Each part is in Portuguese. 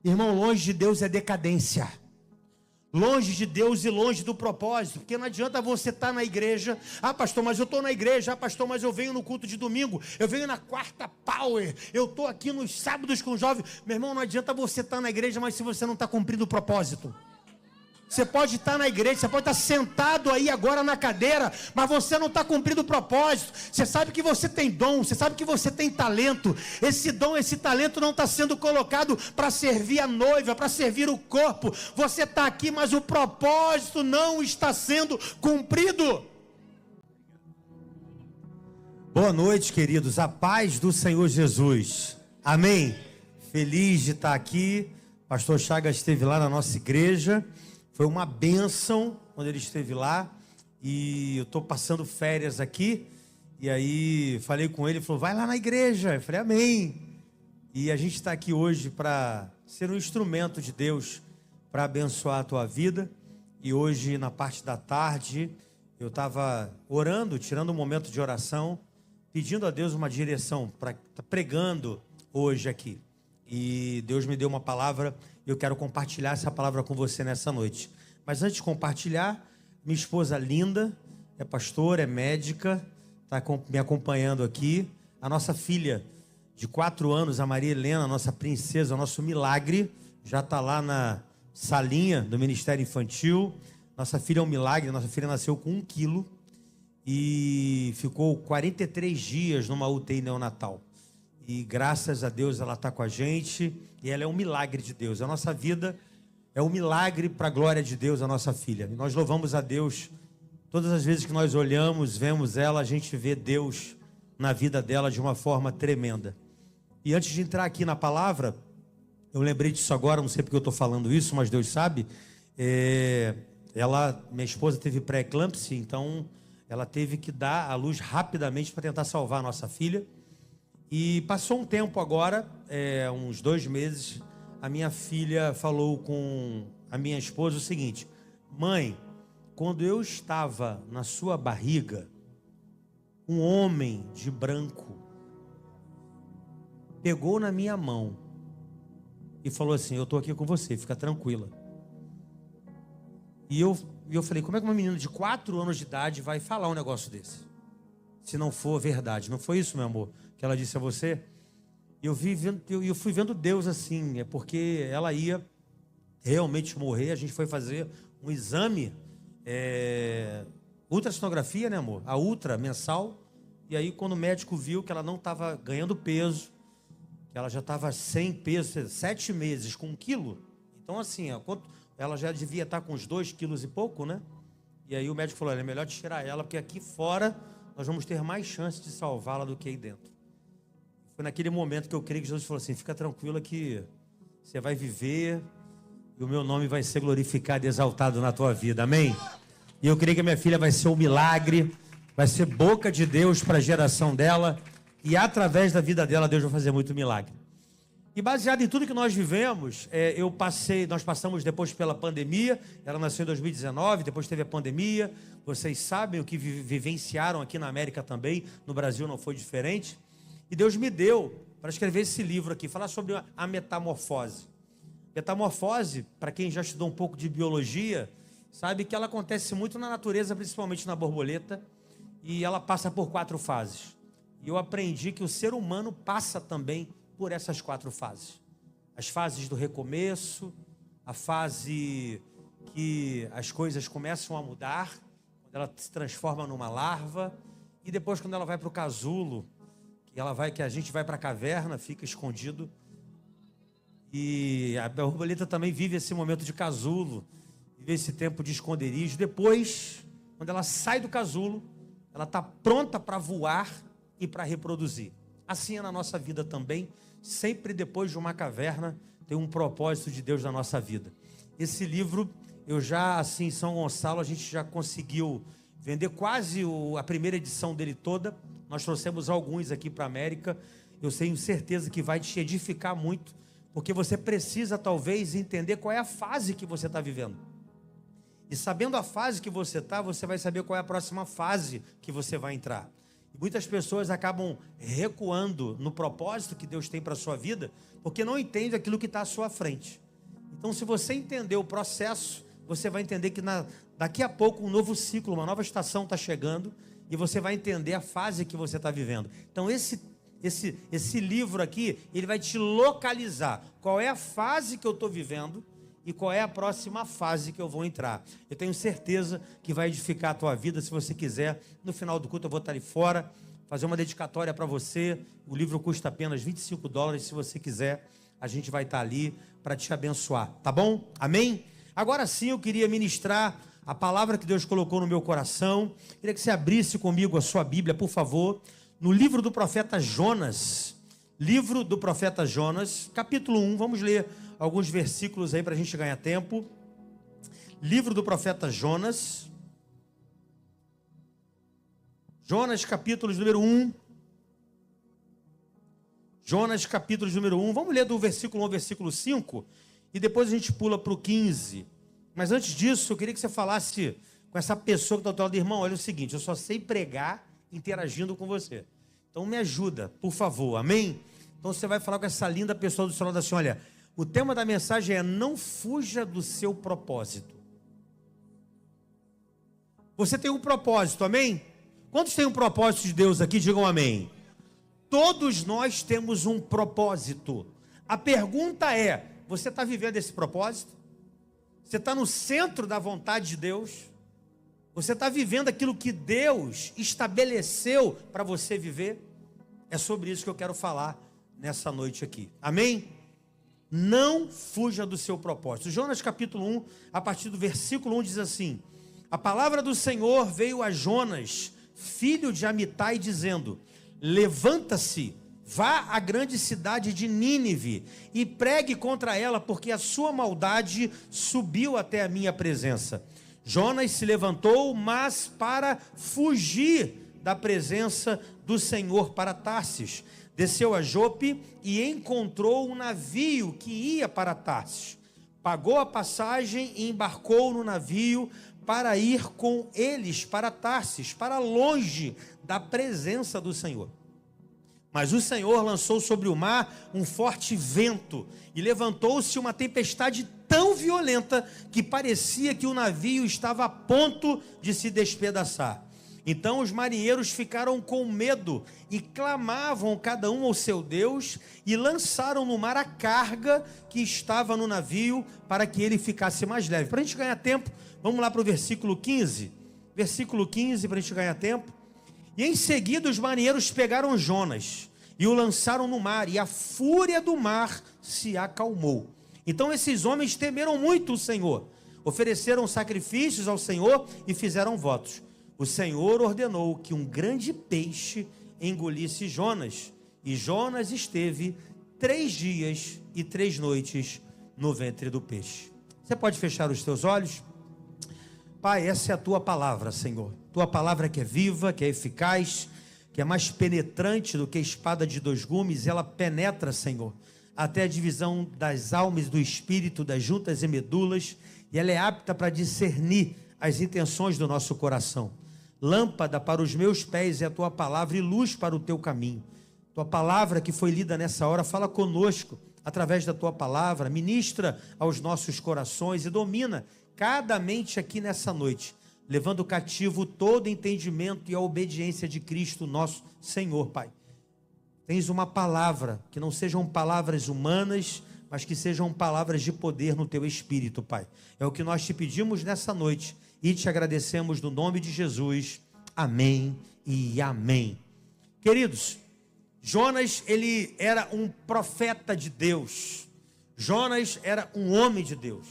Irmão, longe de Deus é decadência. Longe de Deus e longe do propósito. Porque não adianta você estar na igreja. Ah, pastor, mas eu estou na igreja. Ah, pastor, mas eu venho no culto de domingo. Eu venho na quarta power. Eu estou aqui nos sábados com jovens. Meu irmão, não adianta você estar na igreja, mas se você não está cumprindo o propósito. Você pode estar na igreja, você pode estar sentado aí agora na cadeira, mas você não está cumprindo o propósito. Você sabe que você tem dom, você sabe que você tem talento. Esse dom, esse talento não está sendo colocado para servir a noiva, para servir o corpo. Você está aqui, mas o propósito não está sendo cumprido. Boa noite, queridos. A paz do Senhor Jesus. Amém. Feliz de estar aqui. Pastor Chagas esteve lá na nossa igreja. Foi uma bênção quando ele esteve lá, e eu estou passando férias aqui, e aí falei com ele, ele falou, vai lá na igreja. Eu falei, amém. E a gente está aqui hoje para ser um instrumento de Deus, para abençoar a tua vida. E hoje, na parte da tarde, eu estava orando, tirando um momento de oração, pedindo a Deus uma direção, para estar pregando hoje aqui. E Deus me deu uma palavra, e eu quero compartilhar essa palavra com você nessa noite. Mas antes de compartilhar, minha esposa linda, é pastora, é médica, está me acompanhando aqui. A nossa filha de 4 anos, a Maria Helena, a nossa princesa, o nosso milagre, já está lá na salinha do Ministério Infantil. Nossa filha é um milagre, nossa filha nasceu com 1 quilo e ficou 43 dias numa UTI neonatal. E graças a Deus ela está com a gente, e ela é um milagre de Deus. A nossa vida é um milagre para a glória de Deus, a nossa filha. E nós louvamos a Deus. Todas as vezes que nós olhamos, vemos ela, a gente vê Deus na vida dela de uma forma tremenda. E antes de entrar aqui na palavra, eu lembrei disso agora, não sei porque eu estou falando isso, mas Deus sabe. Minha esposa teve pré-eclâmpsia, então ela teve que dar à luz rapidamente para tentar salvar a nossa filha. E passou um tempo agora, uns 2 meses, a minha filha falou com a minha esposa o seguinte: mãe, quando eu estava na sua barriga, um homem de branco pegou na minha mão e falou assim, eu estou aqui com você, fica tranquila. E eu falei, como é que uma menina de 4 anos de idade vai falar um negócio desse? Se não for verdade. Não foi isso, meu amor, que ela disse a você? Eu fui vendo Deus assim, é porque ela ia realmente morrer. A gente foi fazer um exame, ultrassonografia, né, amor? A ultra mensal. E aí, quando o médico viu que ela não estava ganhando peso, que ela já estava sem peso, 7 meses com 1 quilo. Então, assim, ela já devia estar com uns 2 quilos e pouco, né? E aí o médico falou, é melhor tirar ela, porque aqui fora nós vamos ter mais chance de salvá-la do que aí dentro. Foi naquele momento que eu creio que Jesus falou assim, fica tranquila que você vai viver e o meu nome vai ser glorificado e exaltado na tua vida, amém? E eu creio que a minha filha vai ser um milagre, vai ser boca de Deus para a geração dela, e através da vida dela Deus vai fazer muito milagre. E baseado em tudo que nós vivemos, nós passamos depois pela pandemia. Ela nasceu em 2019, depois teve a pandemia. Vocês sabem o que vivenciaram aqui na América também, no Brasil não foi diferente. E Deus me deu para escrever esse livro aqui, falar sobre a metamorfose. Metamorfose, para quem já estudou um pouco de biologia, sabe que ela acontece muito na natureza, principalmente na borboleta, e ela passa por 4 fases. E eu aprendi que o ser humano passa também por essas 4 fases. As fases do recomeço, a fase que as coisas começam a mudar, quando ela se transforma numa larva, e depois quando ela vai para o casulo, que a gente vai para a caverna, fica escondido. E a borboleta também vive esse momento de casulo, vive esse tempo de esconderijo. Depois, quando ela sai do casulo, ela está pronta para voar e para reproduzir. Assim é na nossa vida também. Sempre depois de uma caverna tem um propósito de Deus na nossa vida. Esse livro, eu já, assim, em São Gonçalo, a gente já conseguiu vender quase a primeira edição dele toda. Nós trouxemos alguns aqui para a América. Eu tenho certeza que vai te edificar muito, porque você precisa talvez entender qual é a fase que você está vivendo. E sabendo a fase que você está, você vai saber qual é a próxima fase que você vai entrar. Muitas pessoas acabam recuando no propósito que Deus tem para a sua vida, porque não entendem aquilo que está à sua frente. Então, se você entender o processo, você vai entender que daqui a pouco um novo ciclo, uma nova estação está chegando, e você vai entender a fase que você está vivendo. Então, esse livro aqui, ele vai te localizar qual é a fase que eu estou vivendo e qual é a próxima fase que eu vou entrar. Eu tenho certeza que vai edificar a tua vida. Se você quiser, no final do culto eu vou estar ali fora, fazer uma dedicatória para você. O livro custa apenas $25. Se você quiser, a gente vai estar ali para te abençoar, tá bom? Amém? Agora sim, eu queria ministrar a palavra que Deus colocou no meu coração. Queria que você abrisse comigo a sua Bíblia, por favor, no livro do profeta Jonas. Livro do profeta Jonas, capítulo 1. Vamos ler alguns versículos aí para a gente ganhar tempo. Livro do profeta Jonas. Jonas, capítulo número 1. Jonas, capítulo número 1. Vamos ler do versículo 1 ao versículo 5. E depois a gente pula para o 15. Mas antes disso, eu queria que você falasse com essa pessoa que está ao teu lado. Irmão, olha o seguinte, eu só sei pregar interagindo com você. Então me ajuda, por favor, amém? Então você vai falar com essa linda pessoa do seu lado assim, olha, o tema da mensagem é: não fuja do seu propósito. Você tem um propósito, amém? Quantos têm um propósito de Deus aqui? Digam amém. Todos nós temos um propósito. A pergunta é: você está vivendo esse propósito? Você está no centro da vontade de Deus? Você está vivendo aquilo que Deus estabeleceu para você viver? É sobre isso que eu quero falar nessa noite aqui. Amém? Não fuja do seu propósito. Jonas capítulo 1, a partir do versículo 1 diz assim: a palavra do Senhor veio a Jonas, filho de Amitai, dizendo: levanta-se, vá à grande cidade de Nínive e pregue contra ela, porque a sua maldade subiu até a minha presença. Jonas se levantou, mas para fugir da presença do Senhor para Tarsis. Desceu a Jope e encontrou um navio que ia para Tarsis. Pagou a passagem e embarcou no navio para ir com eles para Tarsis, para longe da presença do Senhor. Mas o Senhor lançou sobre o mar um forte vento e levantou-se uma tempestade tão violenta que parecia que o navio estava a ponto de se despedaçar. Então os marinheiros ficaram com medo e clamavam cada um ao seu Deus e lançaram no mar a carga que estava no navio para que ele ficasse mais leve. Para a gente ganhar tempo, vamos lá para o versículo 15. Versículo 15 para a gente ganhar tempo. E em seguida os marinheiros pegaram Jonas e o lançaram no mar, e a fúria do mar se acalmou. Então esses homens temeram muito o Senhor, ofereceram sacrifícios ao Senhor e fizeram votos. O Senhor ordenou que um grande peixe engolisse Jonas, e Jonas esteve 3 dias e 3 noites no ventre do peixe. Você pode fechar os teus olhos? Pai, essa é a tua palavra, Senhor. Tua palavra que é viva, que é eficaz, que é mais penetrante do que espada de 2 gumes. Ela penetra, Senhor, até a divisão das almas e do espírito, das juntas e medulas, e ela é apta para discernir as intenções do nosso coração. Lâmpada para os meus pés é a tua palavra e luz para o teu caminho. Tua palavra que foi lida nessa hora, fala conosco através da tua palavra, ministra aos nossos corações e domina cada mente aqui nessa noite, levando cativo todo entendimento e a obediência de Cristo nosso Senhor, Pai. Tens uma palavra, que não sejam palavras humanas, mas que sejam palavras de poder no teu espírito, Pai. É o que nós te pedimos nessa noite e te agradecemos no nome de Jesus. Amém e amém. Queridos, Jonas, ele era um profeta de Deus. Jonas era um homem de Deus.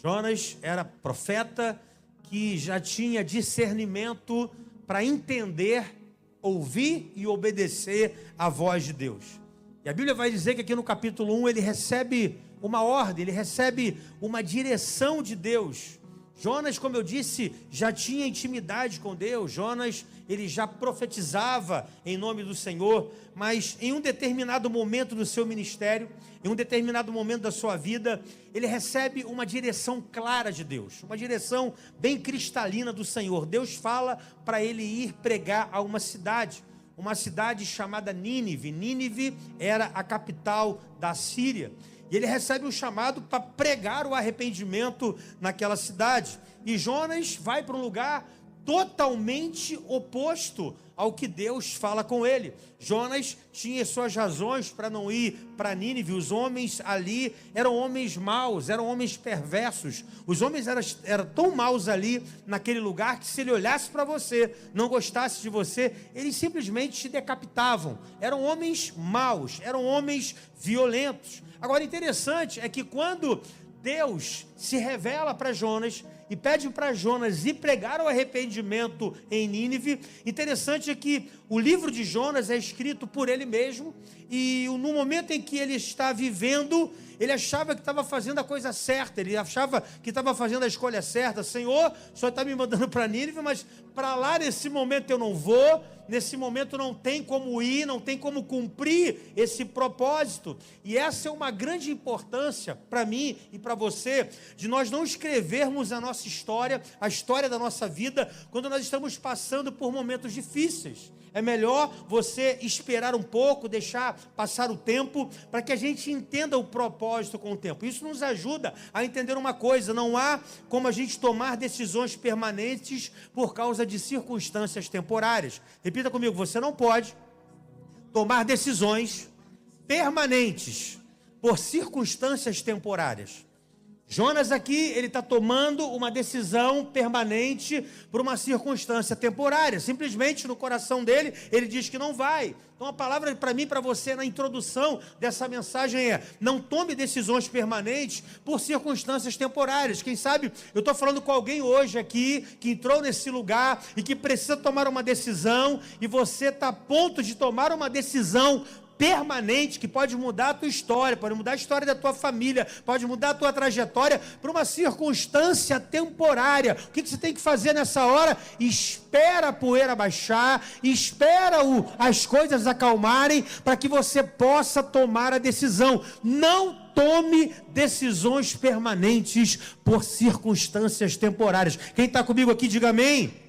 Jonas era profeta que já tinha discernimento para entender, ouvir e obedecer a voz de Deus. E a Bíblia vai dizer que aqui no capítulo 1 ele recebe uma ordem, ele recebe uma direção de Deus. Jonas, como eu disse, já tinha intimidade com Deus. Jonas, ele já profetizava em nome do Senhor, mas em um determinado momento do seu ministério, em um determinado momento da sua vida, ele recebe uma direção clara de Deus, uma direção bem cristalina do Senhor. Deus fala para ele ir pregar a uma cidade. uma cidade chamada Nínive. Nínive era a capital da Síria. E ele recebe um chamado para pregar o arrependimento naquela cidade. E Jonas vai para um lugar totalmente oposto ao que Deus fala com ele. Jonas tinha suas razões para não ir para Nínive. Os homens ali eram homens maus, eram homens perversos. Os homens eram tão maus ali naquele lugar que se ele olhasse para você, não gostasse de você, eles simplesmente te decapitavam. Eram homens maus, eram homens violentos. Agora, interessante é que quando Deus se revela para Jonas e pede para Jonas ir pregar o arrependimento em Nínive, interessante é que o livro de Jonas é escrito por ele mesmo, e no momento em que ele está vivendo, ele achava que estava fazendo a coisa certa, ele achava que estava fazendo a escolha certa. Senhor, o Senhor está me mandando para Nínive, mas para lá nesse momento eu não vou, nesse momento não tem como ir, não tem como cumprir esse propósito. E essa é uma grande importância para mim e para você, de nós não escrevermos a nossa história, a história da nossa vida, quando nós estamos passando por momentos difíceis. É melhor você esperar um pouco, deixar passar o tempo, para que a gente entenda o propósito com o tempo. Isso nos ajuda a entender uma coisa: não há como a gente tomar decisões permanentes por causa de circunstâncias temporárias. Repita comigo: você não pode tomar decisões permanentes por circunstâncias temporárias. Jonas aqui, ele está tomando uma decisão permanente por uma circunstância temporária. Simplesmente no coração dele, ele diz que não vai. Então a palavra para mim, para você, na introdução dessa mensagem é: não tome decisões permanentes por circunstâncias temporárias. Quem sabe eu estou falando com alguém hoje aqui, que entrou nesse lugar e que precisa tomar uma decisão, e você está a ponto de tomar uma decisão permanente, que pode mudar a tua história, pode mudar a história da tua família, pode mudar a tua trajetória por uma circunstância temporária. O que você tem que fazer nessa hora? Espera a poeira baixar, espera as coisas acalmarem, para que você possa tomar a decisão. Não tome decisões permanentes por circunstâncias temporárias. Quem está comigo aqui, diga amém.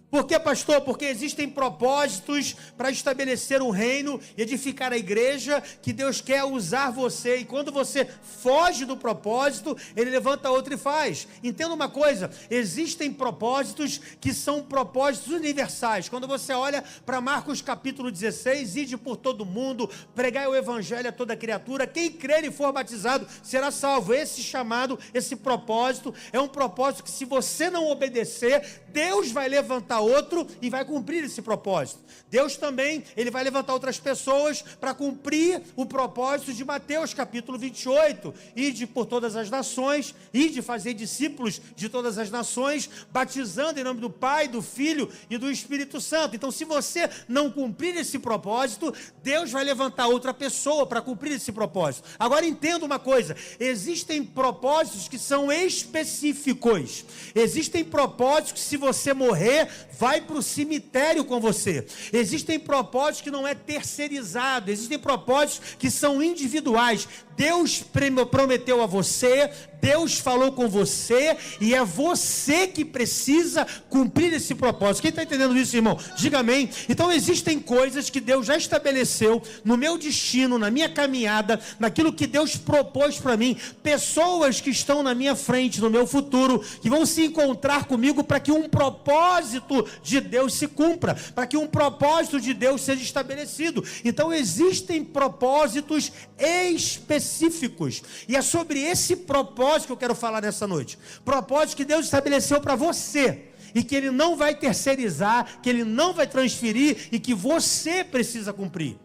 Por que, pastor? Porque existem propósitos para estabelecer um reino e edificar a igreja, que Deus quer usar você, e quando você foge do propósito, Ele levanta outro e faz. Entenda uma coisa: existem propósitos que são propósitos universais. Quando você olha para Marcos capítulo 16, ide por todo mundo, pregai o evangelho a toda criatura, quem crer e for batizado será salvo. Esse chamado, esse propósito, é um propósito que, se você não obedecer, Deus vai levantar outro e vai cumprir esse propósito. Deus também, Ele vai levantar outras pessoas para cumprir o propósito de Mateus capítulo 28, ide por todas as nações, ide fazer discípulos de todas as nações, batizando em nome do Pai, do Filho e do Espírito Santo. Então, se você não cumprir esse propósito, Deus vai levantar outra pessoa para cumprir esse propósito. Agora entenda uma coisa: existem propósitos que são específicos. Existem propósitos que, se você morrer, vai para o cemitério com você. Existem propósitos que não é terceirizado. Existem propósitos que são individuais. Deus prometeu a você, Deus falou com você, e é você que precisa cumprir esse propósito. Quem está entendendo isso, irmão? Diga amém. Então existem coisas que Deus já estabeleceu no meu destino, na minha caminhada, naquilo que Deus propôs para mim. Pessoas que estão na minha frente, no meu futuro, que vão se encontrar comigo para que um propósito de Deus se cumpra, para que um propósito de Deus seja estabelecido. Então existem propósitos específicos, e é sobre esse propósito que eu quero falar nessa noite. Propósito que Deus estabeleceu para você, e que Ele não vai terceirizar, que Ele não vai transferir, e que você precisa cumprir.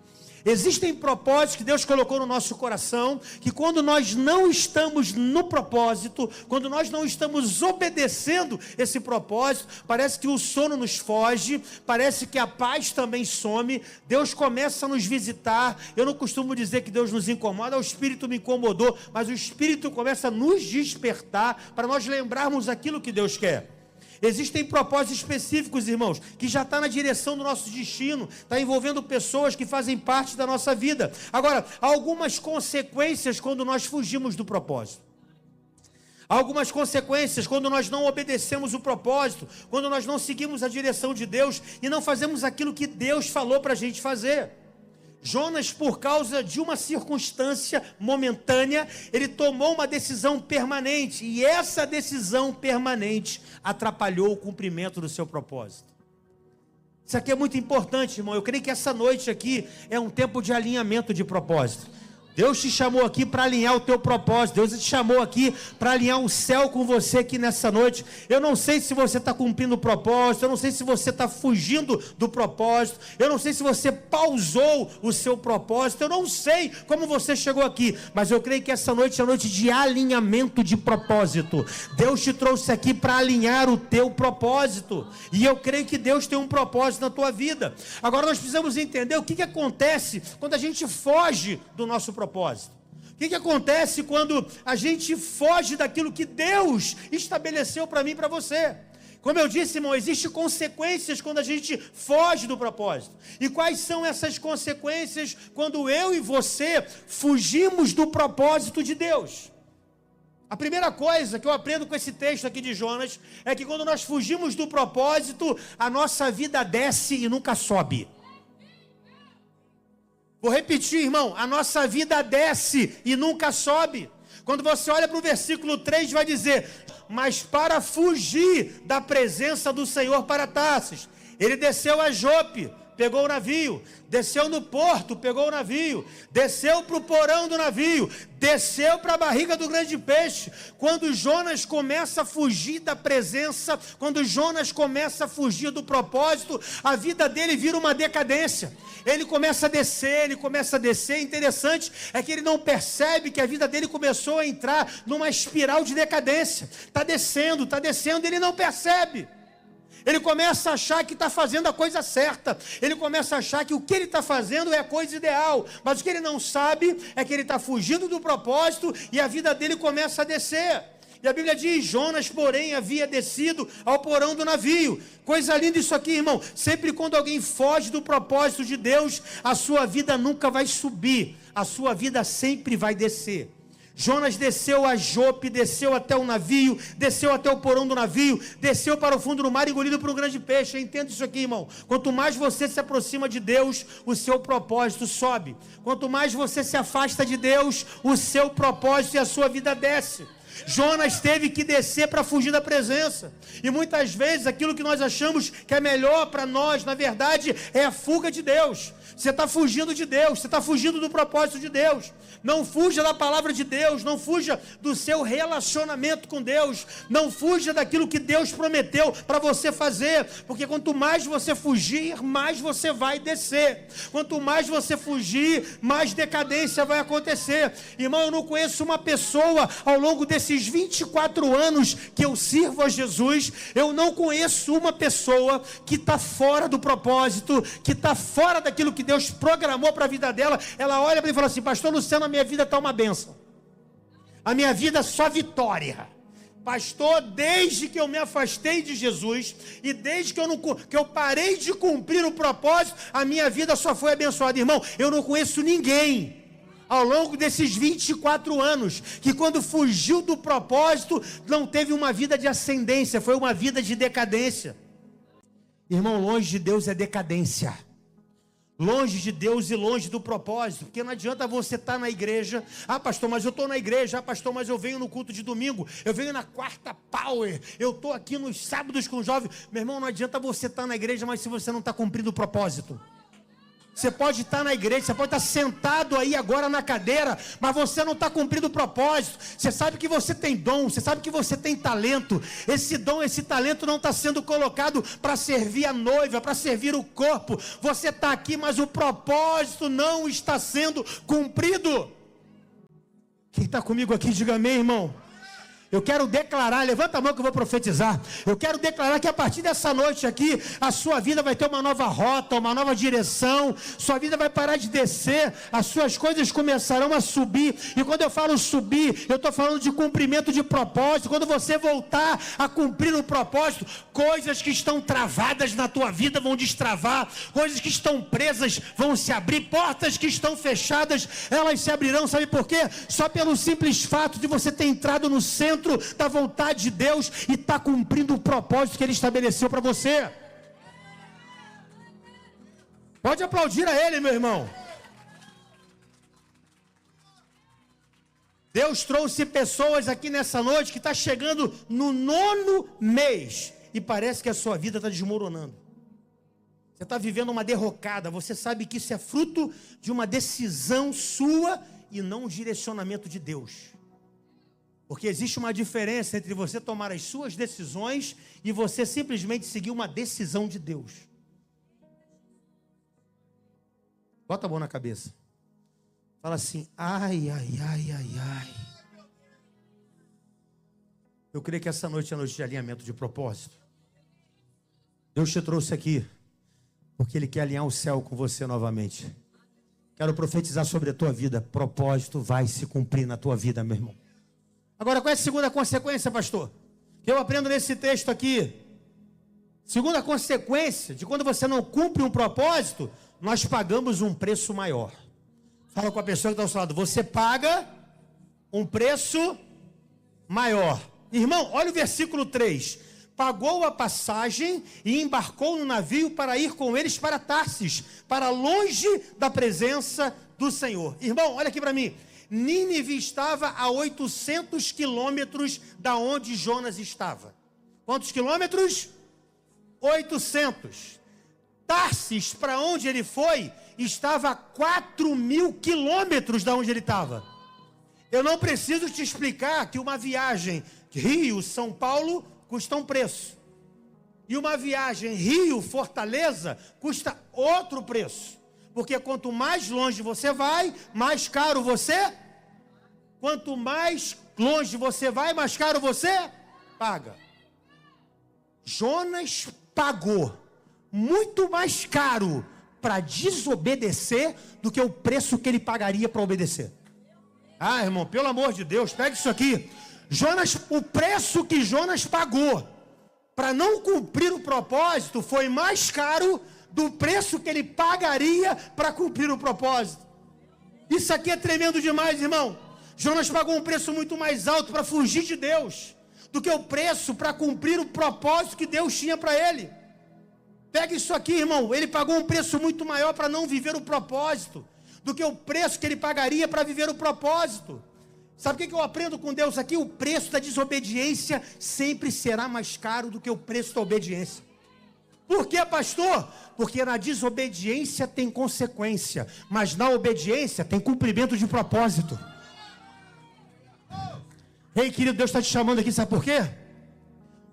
Existem propósitos que Deus colocou no nosso coração, que quando nós não estamos no propósito, quando nós não estamos obedecendo esse propósito, parece que o sono nos foge, parece que a paz também some. Deus começa a nos visitar. Eu não costumo dizer que Deus nos incomoda, o Espírito me incomodou, mas o Espírito começa a nos despertar, para nós lembrarmos aquilo que Deus quer. Existem propósitos específicos, irmãos, que já está na direção do nosso destino, está envolvendo pessoas que fazem parte da nossa vida. Agora, há algumas consequências quando nós fugimos do propósito. Há algumas consequências quando nós não obedecemos o propósito, quando nós não seguimos a direção de Deus e não fazemos aquilo que Deus falou para a gente fazer. Jonas, por causa de uma circunstância momentânea, ele tomou uma decisão permanente, e essa decisão permanente atrapalhou o cumprimento do seu propósito. Isso aqui é muito importante, irmão. Eu creio que essa noite aqui é um tempo de alinhamento de propósito. Deus te chamou aqui para alinhar o teu propósito. Deus te chamou aqui para alinhar o céu com você aqui nessa noite. Eu não sei se você está cumprindo o propósito. Eu não sei se você está fugindo do propósito. Eu não sei se você pausou o seu propósito. Eu não sei como você chegou aqui. Mas eu creio que essa noite é a noite de alinhamento de propósito. Deus te trouxe aqui para alinhar o teu propósito. E eu creio que Deus tem um propósito na tua vida. Agora nós precisamos entender o que acontece quando a gente foge do nosso propósito. O que acontece quando a gente foge daquilo que Deus estabeleceu para mim e para você? Como eu disse, irmão, existem consequências quando a gente foge do propósito. E quais são essas consequências quando eu e você fugimos do propósito de Deus? A primeira coisa que eu aprendo com esse texto aqui de Jonas é que quando nós fugimos do propósito, a nossa vida desce e nunca sobe. Vou repetir, irmão, a nossa vida desce e nunca sobe. Quando você olha para o versículo 3, vai dizer: mas para fugir da presença do Senhor para Tarsis, ele desceu a Jope, pegou o navio, desceu no porto, pegou o navio, desceu para o porão do navio, desceu para a barriga do grande peixe. Quando Jonas começa a fugir da presença, quando Jonas começa a fugir do propósito, a vida dele vira uma decadência. Ele começa a descer, interessante é que ele não percebe que a vida dele começou a entrar numa espiral de decadência. Está descendo, ele não percebe. Ele começa a achar que está fazendo a coisa certa. Ele começa a achar que o que ele está fazendo é a coisa ideal. Mas o que ele não sabe é que ele está fugindo do propósito e a vida dele começa a descer. E a Bíblia diz: Jonas, porém, havia descido ao porão do navio. Coisa linda isso aqui, irmão. Sempre quando alguém foge do propósito de Deus, a sua vida nunca vai subir. A sua vida sempre vai descer. Jonas desceu a Jope, desceu até o navio, desceu até o porão do navio, desceu para o fundo do mar, engolido por um grande peixe. Entenda isso aqui, irmão. Quanto mais você se aproxima de Deus, o seu propósito sobe. Quanto mais você se afasta de Deus, o seu propósito e a sua vida desce. Jonas teve que descer para fugir da presença. E muitas vezes aquilo que nós achamos que é melhor para nós, na verdade, é a fuga de Deus. Você está fugindo de Deus, você está fugindo do propósito de Deus. Não fuja da palavra de Deus, não fuja do seu relacionamento com Deus, não fuja daquilo que Deus prometeu para você fazer, porque quanto mais você fugir, mais você vai descer. Quanto mais você fugir, mais decadência vai acontecer. Irmão, eu não conheço uma pessoa ao longo desses 24 anos que eu sirvo a Jesus, eu não conheço uma pessoa que está fora do propósito, que está fora daquilo que Deus programou para a vida dela. Ela olha para mim e fala assim: pastor Luciano, a minha vida está uma bênção, a minha vida é só vitória. Pastor, desde que eu me afastei de Jesus e desde que eu parei de cumprir o propósito, a minha vida só foi abençoada. Irmão, eu não conheço ninguém ao longo desses 24 anos que quando fugiu do propósito não teve uma vida de ascendência, foi uma vida de decadência. Irmão, longe de Deus é decadência. Longe de Deus e longe do propósito, porque não adianta você estar na igreja: ah, pastor, mas eu estou na igreja; ah, pastor, mas eu venho no culto de domingo, eu venho na quarta power, eu estou aqui nos sábados com jovens. Meu irmão, não adianta você estar na igreja, mas se você não está cumprindo o propósito. Você pode estar na igreja, você pode estar sentado aí agora na cadeira, mas você não está cumprindo o propósito. Você sabe que você tem dom, você sabe que você tem talento. Esse dom, esse talento não está sendo colocado para servir a noiva, para servir o corpo. Você está aqui, mas o propósito não está sendo cumprido. Quem está comigo aqui, diga amém, irmão. Eu quero declarar, levanta a mão que eu vou profetizar. Eu quero declarar que a partir dessa noite aqui, a sua vida vai ter uma nova rota, uma nova direção. Sua vida vai parar de descer, as suas coisas começarão a subir. E quando eu falo subir, eu estou falando de cumprimento de propósito. Quando você voltar a cumprir o propósito, coisas que estão travadas na tua vida vão destravar. Coisas que estão presas vão se abrir. Portas que estão fechadas, elas se abrirão. Sabe por quê? Só pelo simples fato de você ter entrado no centro dentro da vontade de Deus e está cumprindo o propósito que Ele estabeleceu para você. Pode aplaudir a Ele, meu irmão. Deus trouxe pessoas aqui nessa noite que está chegando no 9º mês e parece que a sua vida está desmoronando. Você está vivendo uma derrocada. Você sabe que isso é fruto de uma decisão sua e não um direcionamento de Deus. Porque existe uma diferença entre você tomar as suas decisões e você simplesmente seguir uma decisão de Deus. Bota a mão na cabeça. Fala assim, ai, ai, ai, ai, ai. Eu creio que essa noite é noite de alinhamento de propósito. Deus te trouxe aqui, porque Ele quer alinhar o céu com você novamente. Quero profetizar sobre a tua vida. Propósito vai se cumprir na tua vida, meu irmão. Agora, qual é a segunda consequência, pastor? Que eu aprendo nesse texto aqui. Segunda consequência de quando você não cumpre um propósito, nós pagamos um preço maior. Fala com a pessoa que está ao seu lado. Você paga um preço maior. Irmão, olha o versículo 3. Pagou a passagem e embarcou no navio para ir com eles para Tarsis, para longe da presença do Senhor. Irmão, olha aqui para mim. Nínive estava a 800 quilômetros da onde Jonas estava. Quantos quilômetros? 800. Tarsis, para onde ele foi, estava a 4.000 quilômetros da onde ele estava. Eu não preciso te explicar que uma viagem Rio-São Paulo custa um preço. E uma viagem Rio-Fortaleza custa outro preço. Porque quanto mais longe você vai, mais caro você. Quanto mais longe você vai, mais caro você paga. Jonas pagou muito mais caro para desobedecer do que o preço que ele pagaria para obedecer. Ah, irmão, pelo amor de Deus, pega isso aqui. Jonas, o preço que Jonas pagou para não cumprir o propósito foi mais caro do preço que ele pagaria para cumprir o propósito. Isso aqui é tremendo demais, irmão. Jonas pagou um preço muito mais alto para fugir de Deus do que o preço para cumprir o propósito que Deus tinha para ele. Pega isso aqui, irmão. Ele pagou um preço muito maior para não viver o propósito do que o preço que ele pagaria para viver o propósito. Sabe o que eu aprendo com Deus aqui? O preço da desobediência sempre será mais caro do que o preço da obediência. Por quê, pastor? Porque na desobediência tem consequência, mas na obediência tem cumprimento de propósito. Ei, querido, Deus está te chamando aqui, sabe por quê?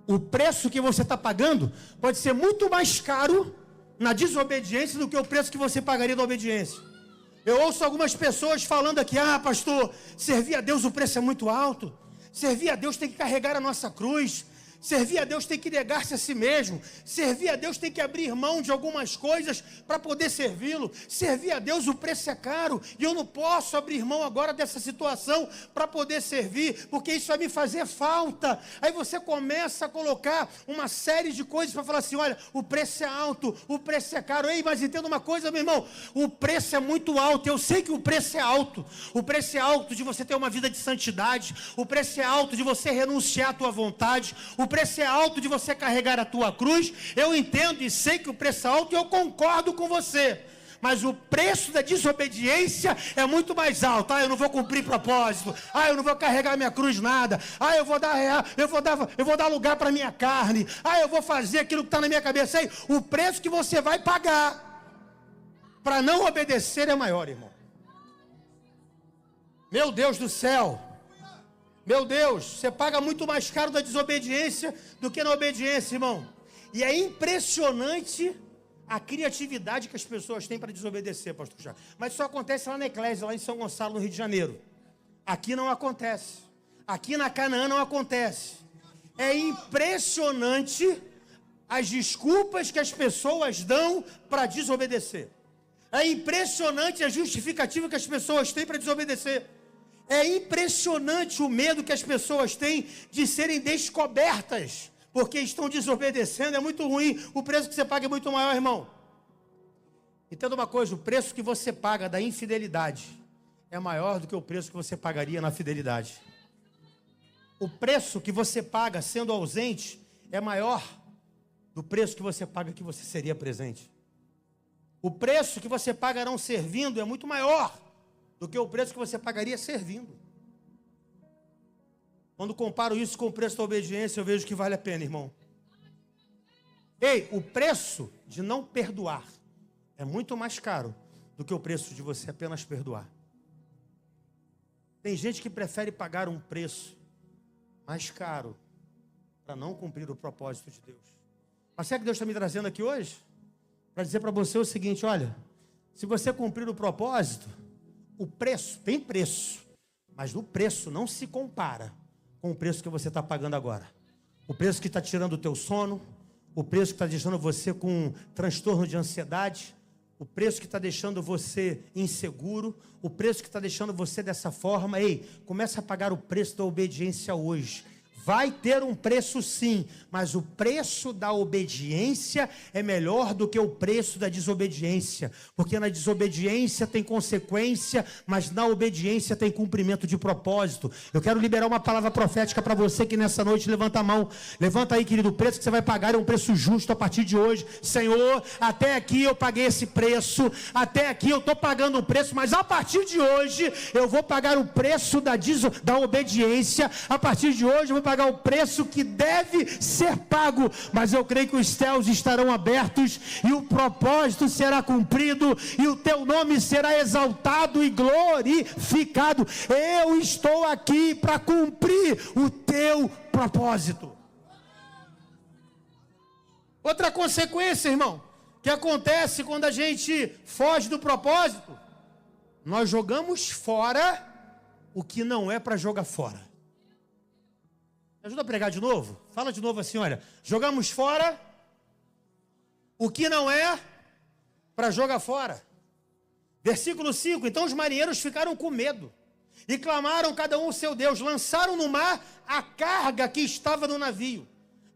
O preço que você está pagando pode ser muito mais caro na desobediência do que o preço que você pagaria na obediência. Eu ouço algumas pessoas falando aqui, pastor, servir a Deus o preço é muito alto. Servir a Deus tem que carregar a nossa cruz. Servir a Deus tem que negar-se a si mesmo. Servir a Deus tem que abrir mão de algumas coisas para poder servi-lo. Servir a Deus o preço é caro e eu não posso abrir mão agora dessa situação para poder servir, porque isso vai me fazer falta. Aí você começa a colocar uma série de coisas para falar assim, olha, o preço é alto, o preço é caro. Ei, mas entenda uma coisa, meu irmão, o preço é muito alto. Eu sei que o preço é alto. O preço é alto de você ter uma vida de santidade. O preço é alto de você renunciar à tua vontade. O preço é alto de você carregar a tua cruz. Eu entendo e sei que o preço é alto e eu concordo com você. Mas o preço da desobediência é muito mais alto. Eu não vou cumprir propósito. Eu não vou carregar minha cruz nada. Eu vou dar lugar para minha carne. Eu vou fazer aquilo que está na minha cabeça. O preço que você vai pagar para não obedecer é maior, irmão. Meu Deus do céu. Meu Deus, você paga muito mais caro da desobediência do que na obediência, irmão. E é impressionante a criatividade que as pessoas têm para desobedecer, pastor Tiago. Mas isso acontece lá na Eclésia, lá em São Gonçalo, no Rio de Janeiro. Aqui não acontece. Aqui na Canaã não acontece. É impressionante as desculpas que as pessoas dão para desobedecer. É impressionante a justificativa que as pessoas têm para desobedecer. É impressionante o medo que as pessoas têm de serem descobertas, porque estão desobedecendo. É muito ruim, o preço que você paga é muito maior, irmão. Entenda uma coisa, o preço que você paga da infidelidade é maior do que o preço que você pagaria na fidelidade. O preço que você paga sendo ausente é maior do preço que você paga que você seria presente. O preço que você paga não servindo é muito maior do que o preço que você pagaria servindo. Quando comparo isso com o preço da obediência, eu vejo que vale a pena, irmão. Ei, o preço de não perdoar é muito mais caro do que o preço de você apenas perdoar. Tem gente que prefere pagar um preço mais caro para não cumprir o propósito de Deus. Mas sabe o que Deus está me trazendo aqui hoje? Para dizer para você o seguinte, olha, se você cumprir o propósito, o preço, tem preço, mas o preço não se compara com o preço que você está pagando agora. O preço que está tirando o teu sono, o preço que está deixando você com transtorno de ansiedade, o preço que está deixando você inseguro, o preço que está deixando você dessa forma. Ei, começa a pagar o preço da obediência hoje. Vai ter um preço sim, mas o preço da obediência é melhor do que o preço da desobediência, porque na desobediência tem consequência, mas na obediência tem cumprimento de propósito. Eu quero liberar uma palavra profética para você que nessa noite levanta a mão. Levanta aí, querido, o preço que você vai pagar é um preço justo a partir de hoje. Senhor, até aqui eu paguei esse preço, até aqui eu estou pagando um preço, mas a partir de hoje eu vou pagar o preço da obediência. A partir de hoje eu vou pagar o preço que deve ser pago, mas eu creio que os céus estarão abertos e o propósito será cumprido e o teu nome será exaltado e glorificado. Eu estou aqui para cumprir o teu propósito. Outra consequência, irmão, que acontece quando a gente foge do propósito, nós jogamos fora o que não é para jogar fora. Me ajuda a pregar de novo? Fala de novo assim, olha. Jogamos fora o que não é para jogar fora. Versículo 5. Então os marinheiros ficaram com medo e clamaram cada um o seu Deus. Lançaram no mar a carga que estava no navio,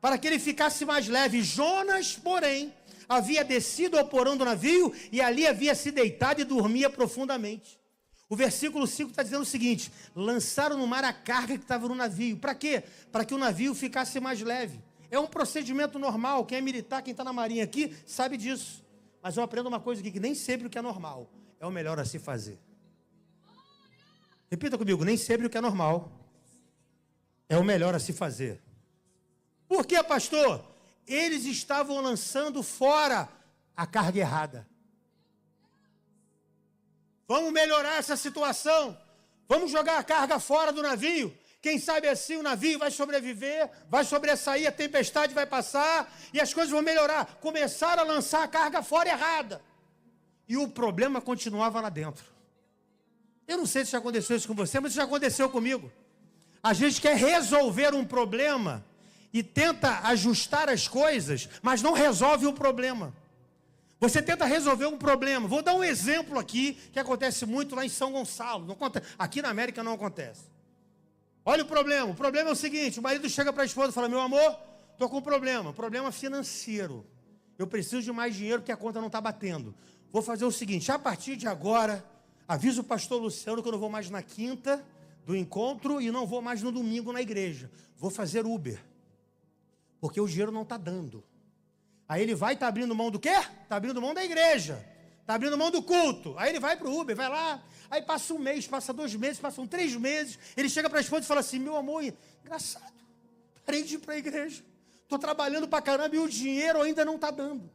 para que ele ficasse mais leve. Jonas, porém, havia descido ao porão do navio e ali havia se deitado e dormia profundamente. O versículo 5 está dizendo o seguinte: lançaram no mar a carga que estava no navio. Para quê? Para que o navio ficasse mais leve. É um procedimento normal. Quem é militar, quem está na marinha aqui, sabe disso. Mas eu aprendo uma coisa aqui, que nem sempre o que é normal é o melhor a se fazer. Repita comigo, nem sempre o que é normal é o melhor a se fazer. Por quê, pastor? Eles estavam lançando fora a carga errada. Vamos melhorar essa situação. Vamos jogar a carga fora do navio. Quem sabe assim o navio vai sobreviver, vai sobressair, a tempestade vai passar e as coisas vão melhorar. Começaram a lançar a carga fora errada. E o problema continuava lá dentro. Eu não sei se já aconteceu isso com você, mas isso já aconteceu comigo. A gente quer resolver um problema e tenta ajustar as coisas, mas não resolve o problema. Você tenta resolver um problema. Vou dar um exemplo aqui, que acontece muito lá em São Gonçalo. Não acontece, aqui na América não acontece. Olha o problema. O problema é o seguinte: o marido chega para a esposa e fala: meu amor, estou com um problema financeiro. Eu preciso de mais dinheiro porque a conta não está batendo. Vou fazer o seguinte: a partir de agora, avisa o pastor Luciano que eu não vou mais na quinta do encontro e não vou mais no domingo na igreja. Vou fazer Uber, porque o dinheiro não está dando. Aí ele vai, está abrindo mão do quê? Está abrindo mão da igreja. Está abrindo mão do culto. Aí ele vai para o Uber, vai lá. Aí passa um mês, passa 2 meses, passam 3 meses. Ele chega para a esposa e fala assim: meu amor, engraçado, parei de ir para a igreja. Estou trabalhando para caramba e o dinheiro ainda não está dando.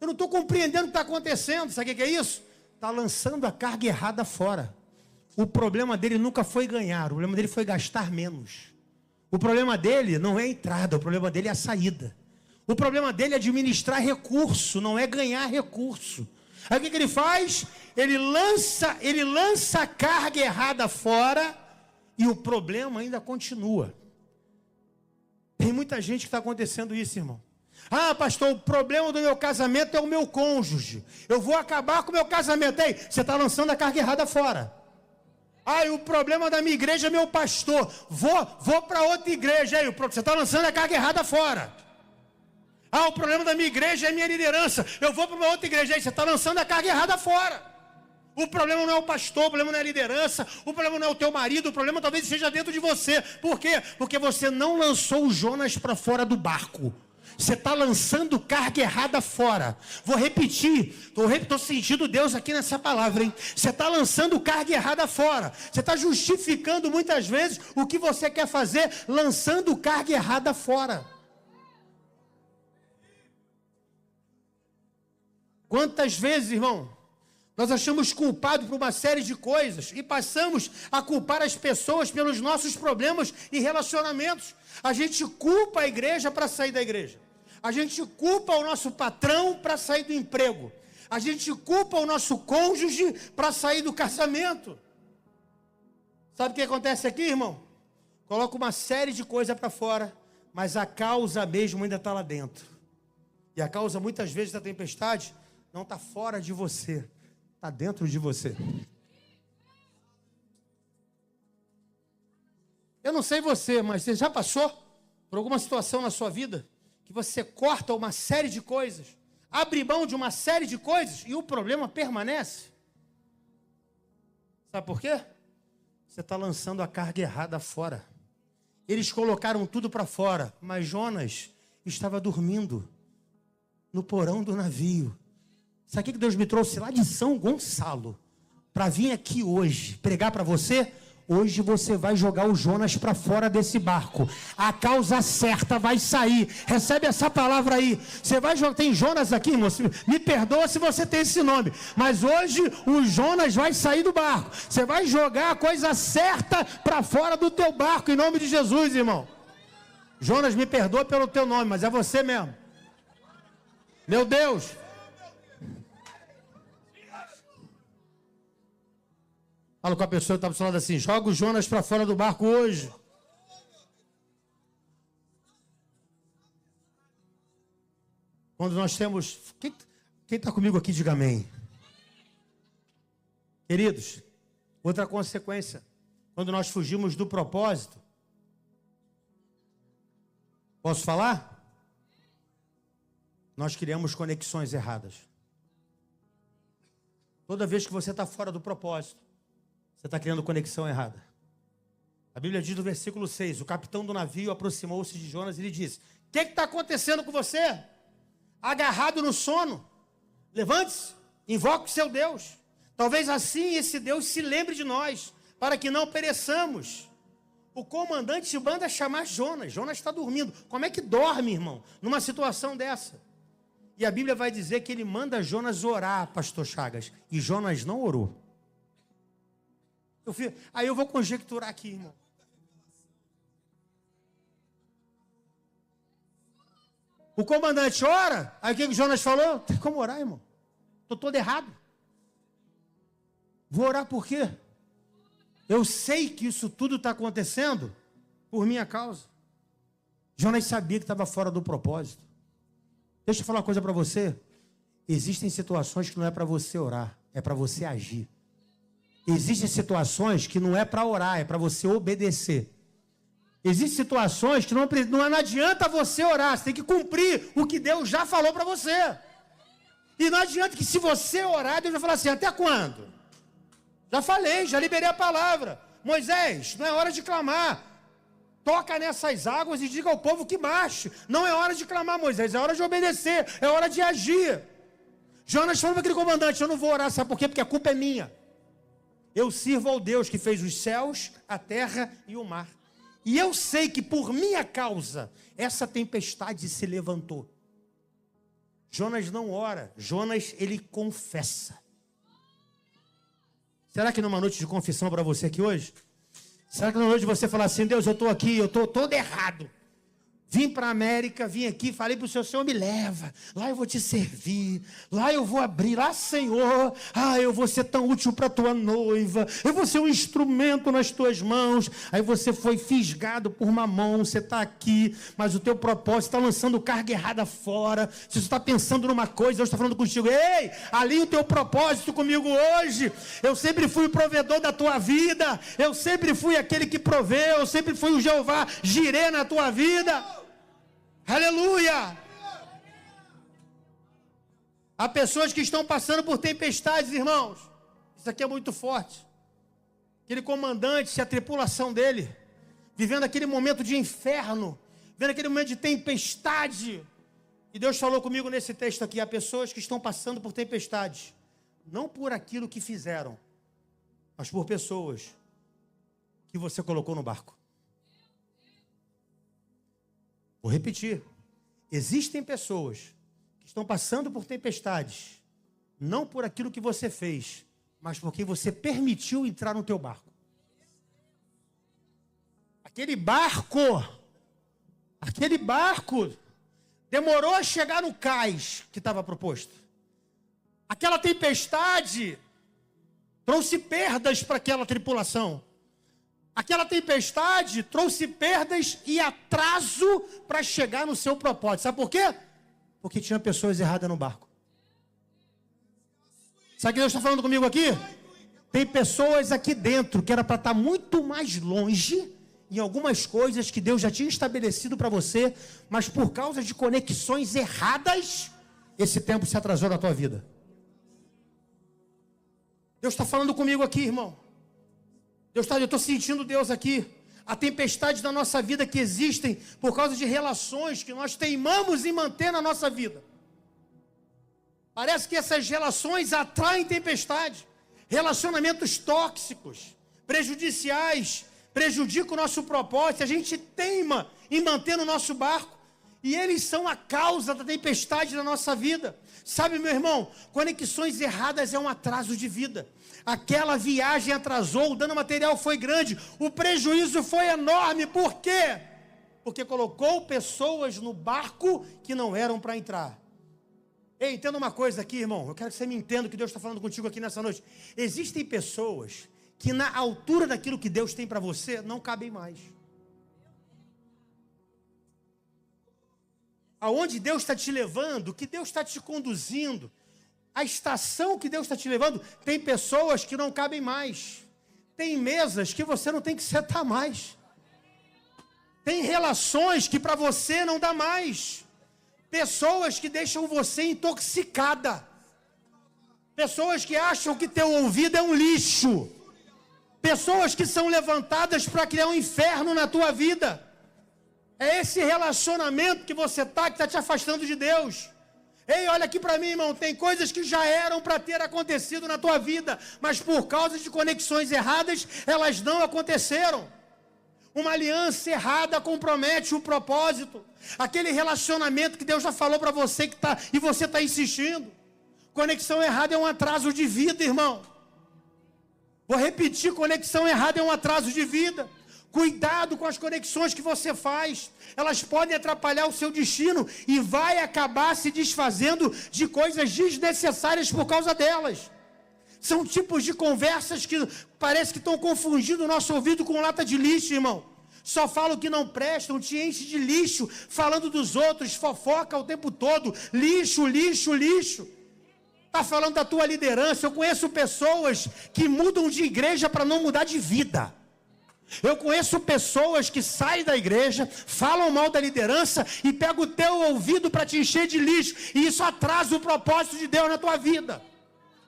Eu não estou compreendendo o que está acontecendo. Sabe o que é isso? Está lançando a carga errada fora. O problema dele nunca foi ganhar. O problema dele foi gastar menos. O problema dele não é a entrada. O problema dele é a saída. O problema dele é administrar recurso, não é ganhar recurso. Aí o que ele faz? Ele lança a carga errada fora e o problema ainda continua. Tem muita gente que está acontecendo isso, irmão. Ah, pastor, o problema do meu casamento é o meu cônjuge. Eu vou acabar com o meu casamento. Ei, você está lançando a carga errada fora. Ah, e o problema da minha igreja é meu pastor. Vou para outra igreja. Ei, você está lançando a carga errada fora. Ah, o problema da minha igreja é minha liderança. Eu vou para uma outra igreja. Aí você está lançando a carga errada fora. O problema não é o pastor, o problema não é a liderança, o problema não é o teu marido, o problema talvez esteja dentro de você. Por quê? Porque você não lançou o Jonas para fora do barco. Você está lançando carga errada fora. Vou repetir. Estou sentindo Deus aqui nessa palavra, hein? Você está lançando carga errada fora. Você está justificando muitas vezes o que você quer fazer, lançando carga errada fora. Quantas vezes, irmão, nós achamos culpado por uma série de coisas e passamos a culpar as pessoas pelos nossos problemas e relacionamentos. A gente culpa a igreja para sair da igreja. A gente culpa o nosso patrão para sair do emprego. A gente culpa o nosso cônjuge para sair do casamento. Sabe o que acontece aqui, irmão? Coloca uma série de coisas para fora, mas a causa mesmo ainda está lá dentro. E a causa muitas vezes da tempestade não está fora de você, está dentro de você. Eu não sei você, mas você já passou por alguma situação na sua vida que você corta uma série de coisas, abre mão de uma série de coisas e o problema permanece? Sabe por quê? Você está lançando a carga errada fora. Eles colocaram tudo para fora, mas Jonas estava dormindo no porão do navio. Sabe o que Deus me trouxe lá de São Gonçalo para vir aqui hoje pregar para você? Hoje você vai jogar o Jonas para fora desse barco. A causa certa vai sair. Recebe essa palavra aí. Você vai jogar. Tem Jonas aqui, moço? Me perdoa se você tem esse nome. Mas hoje o Jonas vai sair do barco. Você vai jogar a coisa certa para fora do teu barco, em nome de Jesus, irmão. Jonas, me perdoa pelo teu nome, mas é você mesmo. Meu Deus. Fala com a pessoa que está falando assim: joga o Jonas para fora do barco hoje. Quando nós temos... Quem está comigo aqui, diga amém. Queridos, outra consequência. Quando nós fugimos do propósito. Posso falar? Nós criamos conexões erradas. Toda vez que você está fora do propósito, você está criando conexão errada. A Bíblia diz no versículo 6, o capitão do navio aproximou-se de Jonas e lhe disse: o que está acontecendo com você? Agarrado no sono? Levante-se, invoque o seu Deus. Talvez assim esse Deus se lembre de nós, para que não pereçamos. O comandante manda chamar Jonas. Jonas está dormindo. Como é que dorme, irmão, numa situação dessa? E a Bíblia vai dizer que ele manda Jonas orar, pastor Chagas. E Jonas não orou. Aí eu vou conjecturar aqui, irmão. O comandante ora. Aí o que Jonas falou? Tem como orar, irmão? Estou todo errado. Vou orar por quê? Eu sei que isso tudo está acontecendo por minha causa. Jonas sabia que estava fora do propósito. Deixa eu falar uma coisa para você. Existem situações que não é para você orar, é para você agir. Existem situações que não é para orar, é para você obedecer. Existem situações que não adianta você orar, você tem que cumprir o que Deus já falou para você. E não adianta que se você orar, Deus vai falar assim: até quando? Já falei, já liberei a palavra. Moisés, não é hora de clamar. Toca nessas águas e diga ao povo que marche. Não é hora de clamar, Moisés, é hora de obedecer, é hora de agir. Jonas falou para aquele comandante: eu não vou orar, sabe por quê? Porque a culpa é minha. Eu sirvo ao Deus que fez os céus, a terra e o mar. E eu sei que por minha causa, essa tempestade se levantou. Jonas não ora, Jonas, ele confessa. Será que numa noite de confissão para você aqui hoje? Será que numa noite você falar assim: Deus, eu estou aqui, eu estou todo errado. Vim para a América, vim aqui, falei para o Senhor, me leva. Lá eu vou te servir, lá eu vou abrir, lá, Senhor, eu vou ser tão útil para a tua noiva, eu vou ser um instrumento nas tuas mãos. Aí você foi fisgado por Mamon, você está aqui, mas o teu propósito está lançando carga errada fora. Se você está pensando numa coisa, Deus está falando contigo: ei, alinha o teu propósito comigo hoje. Eu sempre fui o provedor da tua vida, eu sempre fui aquele que proveu, eu sempre fui o Jeová Jirê na tua vida. Aleluia! Há pessoas que estão passando por tempestades, irmãos. Isso aqui é muito forte. Aquele comandante, a tripulação dele, vivendo aquele momento de inferno, vivendo aquele momento de tempestade. E Deus falou comigo nesse texto aqui: há pessoas que estão passando por tempestade, não por aquilo que fizeram, mas por pessoas que você colocou no barco. Vou repetir. Existem pessoas que estão passando por tempestades, não por aquilo que você fez, mas porque você permitiu entrar no teu barco. Aquele barco demorou a chegar no cais que estava proposto. Aquela tempestade trouxe perdas para aquela tripulação. Aquela tempestade trouxe perdas e atraso para chegar no seu propósito. Sabe por quê? Porque tinha pessoas erradas no barco. Sabe o que Deus está falando comigo aqui? Tem pessoas aqui dentro que era para estar muito mais longe em algumas coisas que Deus já tinha estabelecido para você, mas por causa de conexões erradas, esse tempo se atrasou na tua vida. Deus está falando comigo aqui, irmão. Eu estou sentindo Deus aqui. A tempestade da nossa vida que existem por causa de relações que nós teimamos em manter na nossa vida. Parece que essas relações atraem tempestade. Relacionamentos tóxicos, prejudiciais, prejudicam o nosso propósito. A gente teima em manter no nosso barco. E eles são a causa da tempestade da nossa vida. Sabe, meu irmão, conexões erradas é um atraso de vida. Aquela viagem atrasou, o dano material foi grande, o prejuízo foi enorme. Por quê? Porque colocou pessoas no barco que não eram para entrar. Ei, entenda uma coisa aqui, irmão. Eu quero que você me entenda o que Deus está falando contigo aqui nessa noite. Existem pessoas que na altura daquilo que Deus tem para você, não cabem mais. Aonde Deus está te levando, o que Deus está te conduzindo, a estação que Deus está te levando, tem pessoas que não cabem mais. Tem mesas que você não tem que sentar mais. Tem relações que para você não dá mais. Pessoas que deixam você intoxicada. Pessoas que acham que teu ouvido é um lixo. Pessoas que são levantadas para criar um inferno na tua vida. É esse relacionamento que você está, que está te afastando de Deus. Ei, olha aqui para mim, irmão. Tem coisas que já eram para ter acontecido na tua vida, mas por causa de conexões erradas, elas não aconteceram. Uma aliança errada compromete o propósito. Aquele relacionamento que Deus já falou para você e você está insistindo. Conexão errada é um atraso de vida, irmão. Vou repetir, conexão errada é um atraso de vida. Cuidado com as conexões que você faz. Elas podem atrapalhar o seu destino e vai acabar se desfazendo de coisas desnecessárias por causa delas. São tipos de conversas que parece que estão confundindo o nosso ouvido com lata de lixo, irmão. Só fala o que não prestam, te enche de lixo, falando dos outros, fofoca o tempo todo. Lixo, lixo, lixo. Está falando da tua liderança. Eu conheço pessoas que mudam de igreja para não mudar de vida. Eu conheço pessoas que saem da igreja, falam mal da liderança e pegam o teu ouvido para te encher de lixo. E isso atrasa o propósito de Deus na tua vida.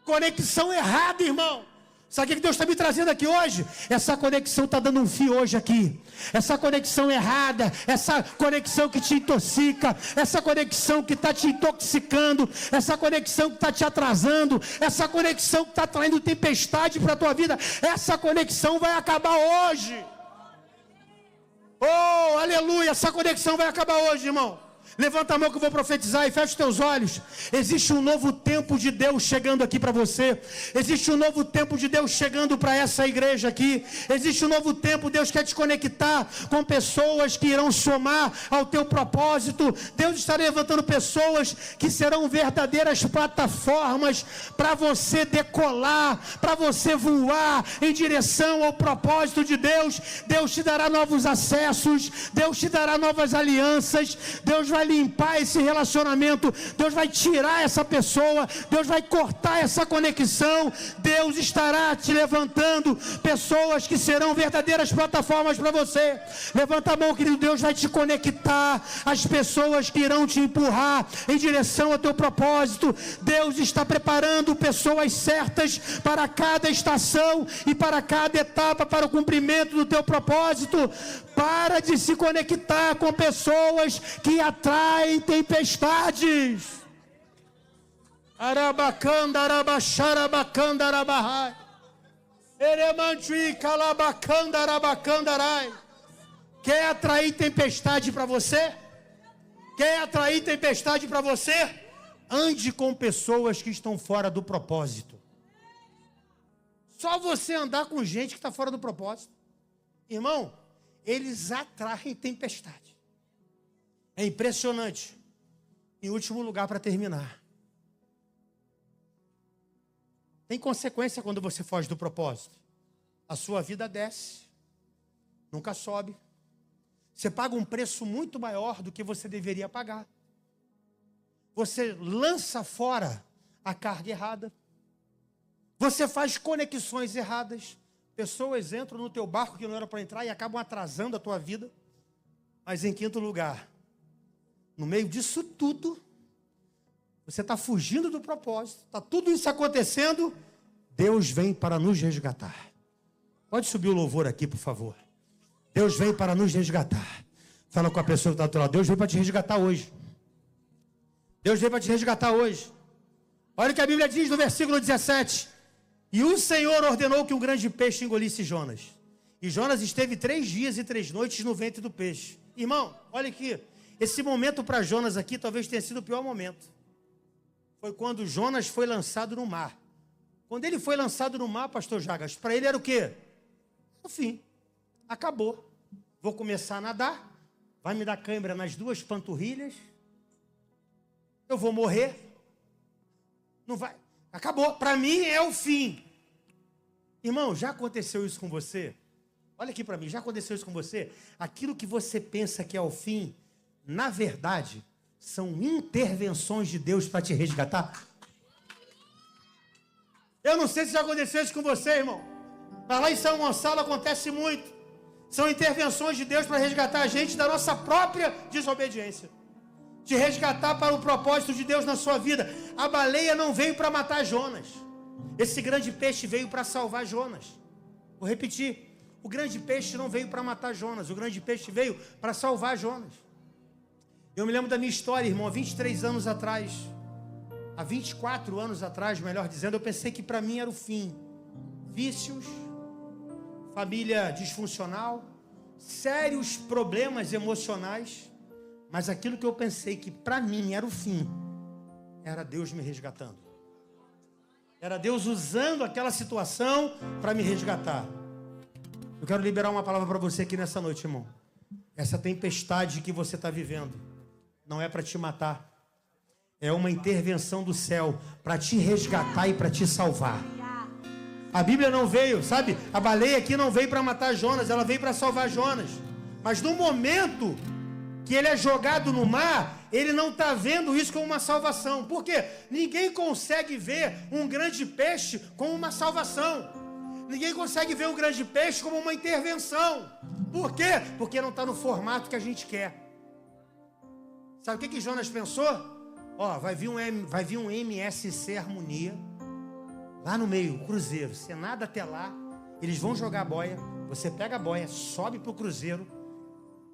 Conexão errada, irmão. Sabe o que Deus está me trazendo aqui hoje? Essa conexão está dando um fio hoje aqui. Essa conexão errada, essa conexão que te intoxica, essa conexão que está te intoxicando, essa conexão que está te atrasando, essa conexão que está traindo tempestade para a tua vida, essa conexão vai acabar hoje. Oh, aleluia, essa conexão vai acabar hoje, irmão. Levanta a mão que eu vou profetizar e fecha os teus olhos. Existe um novo tempo de Deus chegando aqui para você. Existe um novo tempo de Deus chegando para essa igreja aqui. Existe um novo tempo, Deus quer te conectar com pessoas que irão somar ao teu propósito. Deus está levantando pessoas que serão verdadeiras plataformas para você decolar, para você voar em direção ao propósito de Deus. Deus te dará novos acessos, Deus te dará novas alianças, Deus vai vai limpar esse relacionamento, Deus vai tirar essa pessoa, Deus vai cortar essa conexão, Deus estará te levantando pessoas que serão verdadeiras plataformas para você. Levanta a mão, querido. Deus vai te conectar às pessoas que irão te empurrar em direção ao teu propósito. Deus está preparando pessoas certas para cada estação e para cada etapa, para o cumprimento do teu propósito. Para de se conectar com pessoas que atraem tempestades. Arabacanda, arabaxarabacanda, arabahai. Eremantui, calabacanda, arabacandarai. Quer atrair tempestade para você? Quer atrair tempestade para você? Ande com pessoas que estão fora do propósito. Só você andar com gente que está fora do propósito. Irmão, eles atraem tempestade. É impressionante. Em último lugar, para terminar. Tem consequência quando você foge do propósito. A sua vida desce. Nunca sobe. Você paga um preço muito maior do que você deveria pagar. Você lança fora a carga errada. Você faz conexões erradas. Pessoas entram no teu barco que não era para entrar e acabam atrasando a tua vida. Mas em quinto lugar, no meio disso tudo, você está fugindo do propósito. Está tudo isso acontecendo. Deus vem para nos resgatar. Pode subir o louvor aqui, por favor. Deus vem para nos resgatar. Fala com a pessoa que está do teu lado. Deus vem para te resgatar hoje. Deus vem para te resgatar hoje. Olha o que a Bíblia diz no versículo 17. E o Senhor ordenou que um grande peixe engolisse Jonas. E Jonas esteve 3 dias e 3 noites no ventre do peixe. Irmão, olha aqui. Esse momento para Jonas aqui talvez tenha sido o pior momento. Foi quando Jonas foi lançado no mar. Quando ele foi lançado no mar, pastor Jagas, para ele era o quê? O fim. Acabou. Vou começar a nadar. Vai me dar cãibra nas 2 panturrilhas. Eu vou morrer. Não vai. Acabou. Para mim é o fim. Irmão, já aconteceu isso com você? Olha aqui para mim. Já aconteceu isso com você? Aquilo que você pensa que é o fim, na verdade, são intervenções de Deus para te resgatar. Eu não sei se já aconteceu isso com você, irmão. Mas lá em São Gonçalo acontece muito. São intervenções de Deus para resgatar a gente da nossa própria desobediência. Te resgatar para o propósito de Deus na sua vida. A baleia não veio para matar Jonas. Esse grande peixe veio para salvar Jonas. Vou repetir. O grande peixe não veio para matar Jonas. O grande peixe veio para salvar Jonas. Eu me lembro da minha história, irmão. Há 23 anos atrás. Há 24 anos atrás, melhor dizendo, eu pensei que para mim era o fim. Vícios, família disfuncional, sérios problemas emocionais, mas aquilo que eu pensei que para mim era o fim, era Deus me resgatando. Era Deus usando aquela situação para me resgatar. Eu quero liberar uma palavra para você aqui nessa noite, irmão. Essa tempestade que você está vivendo não é para te matar. É uma intervenção do céu para te resgatar e para te salvar. A Bíblia não veio, sabe? A baleia aqui não veio para matar Jonas, ela veio para salvar Jonas. Mas no momento que ele é jogado no mar, ele não está vendo isso como uma salvação. Por quê? Ninguém consegue ver um grande peixe como uma salvação. Ninguém consegue ver um grande peixe como uma intervenção. Por quê? Porque não está no formato que a gente quer. Sabe o que Jonas pensou? Ó, vai vir um MSC Harmonia. Lá no meio, o cruzeiro, você nada até lá, eles vão jogar a boia, você pega a boia, sobe para o cruzeiro,